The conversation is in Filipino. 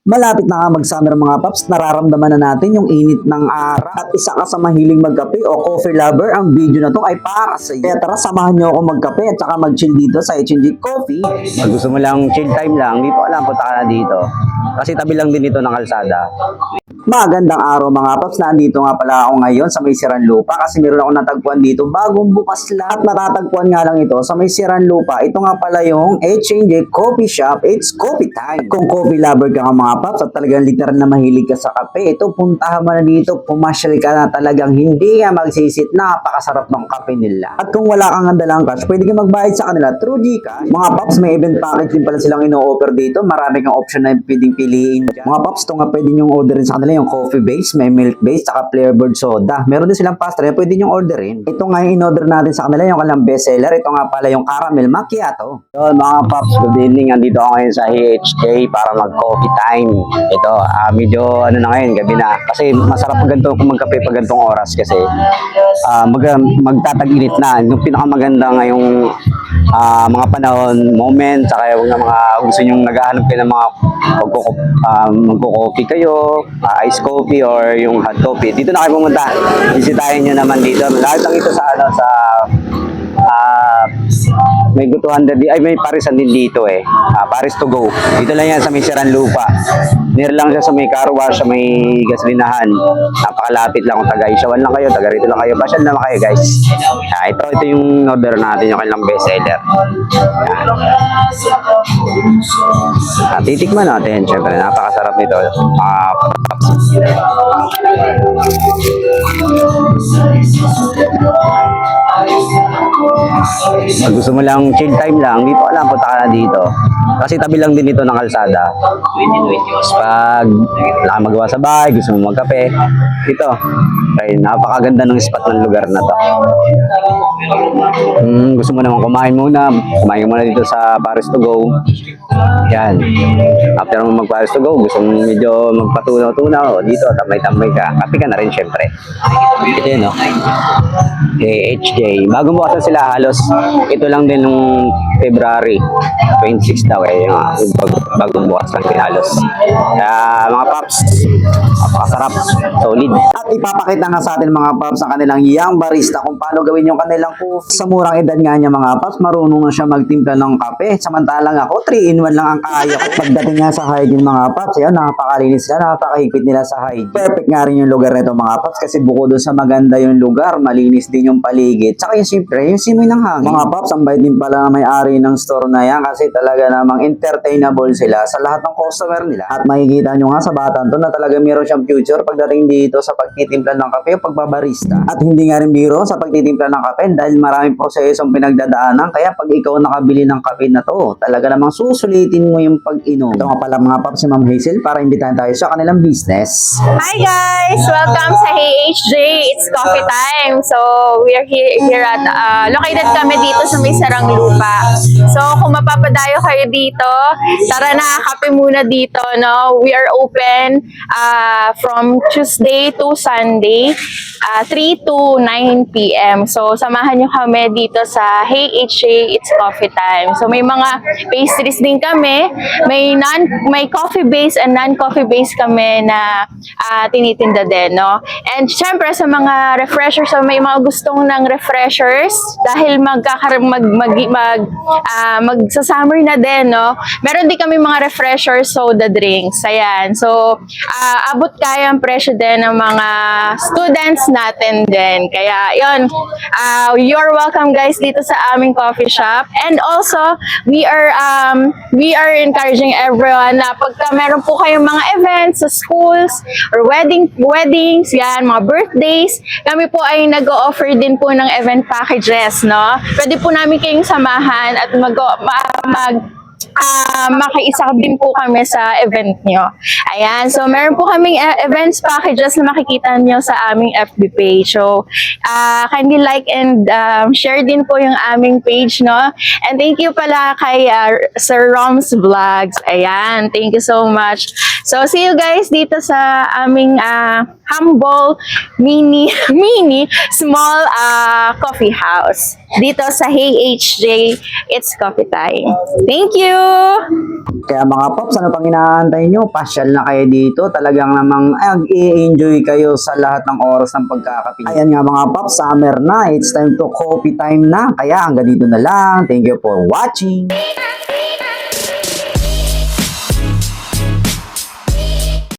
Malapit na nga mag-summer mga paps, nararamdaman na natin yung init ng araw. At isa ka sa mahiling magkape o coffee lover, ang video na to ay para sa iyo. Kaya tara, samahan nyo ako magkape at saka mag-chill dito sa H&G Coffee. Pag gusto mo lang chill time lang, dito ka lang, punta ka na dito. Kasi tabi lang din ito ng kalsada. Magandang araw mga paps, nandito nga pala ako ngayon sa may Siranlupa kasi meron ako natagpuan dito bagong bukas lang. At matatagpuan nga lang ito sa may Siranlupa. Ito nga pala yung H&G Coffee Shop. It's coffee time. Kung coffee lover ka nga mga paps at talagang literal na mahilig ka sa kape, ito puntahan mo na dito, pumasyal ka na, talagang hindi ka magsisit, napakasarap ng kape nila. At kung wala kang dalang cash, pwede ka magbayad sa kanila through GCash. Mga paps, may event package din pala silang ino-offer dito. Marami kang option na pwedeng piliin dyan. Mga paps, ito nga pwede nyong orderin sa kanila yung coffee base, may milk base, saka flavored soda. Meron din silang pasta na pwede nyong orderin. Ito nga yung in-order natin sa kanila, yung kanilang bestseller. Ito nga pala yung caramel macchiato. So mga paps, good evening. Andito ako ngayon sa HJ para mag-coffee time. Ito, medyo ano na ngayon, gabi na. Kasi masarap pag ganito kung magkape pag ganitong oras kasi magtatag-init na. Yung pinakamaganda ngayong mga panahon, moment, saka yung mga gusto nyong naghahanap kayo ng mga magko-coffee kayo, ice coffee or yung hot coffee. Dito na kayo pumunta. Bisitahin nyo naman dito. Lahat lang ito sa may gutuhan din, may parisan din dito Paris to go. Dito lang yan sa may Siranlupa. Near lang siya sa may car wash, sa may gasolinahan. Napakalapit lang kung taga Isyawan lang kayo, taga rito lang kayo. Pasyal naman kayo guys. Ito yung order natin, yung kanilang bestseller. Titikman natin, syempre napakasarap nito. Pag gusto mo lang chill time lang, dito ka lang, punta ka na dito. Kasi tabi lang din ito ng kalsada. Pag wala magawa sa bahay, gusto mo magkape, dito. Ay, napakaganda ng spot ng lugar na to. Gusto mo naman kumain muna dito sa Paris to go. Yan. After mo mag-Paris to go, gusto mo medyo magpatunaw-tunaw, dito, tambay-tambay ka. Kape ka na rin, syempre. Ito yun, no? HJ. Bagong bukasan sila, halos ito lang din nung February 26 daw yung bagong bukas lang din halos. Kaya mga paps, napakasarap, solid. At ipapakita nga sa atin mga paps ang kanilang young barista kung paano gawin yung kanilang coffee. Sa murang edad nga niya mga paps, marunong na siya magtimpla ng kape. Samantalang ako, 3-in-1 lang ang kaya ko. Pagdating nga sa hygiene mga paps, yan, napakalinis nila, napakahigpit nila sa hygiene. Perfect nga rin yung lugar nito mga paps kasi bukod doon sa maganda yung lugar, malinis din yung paligid. Tsaka yung siyempre, yung simoy ng hangin. Mga paps, ang bait din pala na may-ari ng store na yan kasi talaga namang entertainable sila sa lahat ng customer nila. At makikita nyo nga sa batang to na talaga meron siyang future pagdating dito sa pagtitimpla ng kape o pagbabarista. At hindi nga rin biro sa pagtitimpla ng kape dahil maraming prosesong pinagdadaanan. Kaya pag ikaw nakabili ng kape na to, talaga namang susulitin mo yung pag-inom. Ito nga pala mga paps si Ma'am Hazel para imbitahan tayo sa kanilang business. Hi guys! Welcome sa HJ. It's coffee time. So, we are here at, located kami dito sa may Siranlupa. So, kung mapapadayo kayo dito, tara na, kape muna dito, no? We are open from Tuesday to Sunday, 3 to 9 p.m. So, samahan nyo kami dito sa Hey HJ, It's Coffee Time. So, may mga pastries din kami. May coffee base and non-coffee base kami na tinitinda din, no? And syempre, sa mga refreshers, so may mga gustong ng refreshers dahil magsa-summer na din, no? Meron din kami mga refreshers, soda drinks. Ayan. So, abot kaya ang presyo din ng mga students natin din. Kaya, yun. You're welcome guys dito sa aming coffee shop. And also, we are encouraging everyone na pagka meron po kayong mga events sa schools or weddings, yan, mga birthdays, kami po ay nag-o-offer din po ng event packages, no? Pwede po namin kayong samahan at makiisa din po kami sa event nyo. Ayan, so meron po kaming events packages na makikita nyo sa aming FB page. So, kindly like and share din po yung aming page, no? And thank you pala kay Sir Rom's Vlogs. Ayan, thank you so much. So, see you guys dito sa aming humble, small coffee house. Dito sa Hey HJ, it's coffee time. Thank you! Kaya mga Pops, ano pang inaantay nyo? Pasyal na kayo dito. Talagang namang i-enjoy kayo sa lahat ng oras ng pagkakape. Ayan nga mga Pops, summer na. It's time to coffee time na. Kaya hanggang dito na lang. Thank you for watching.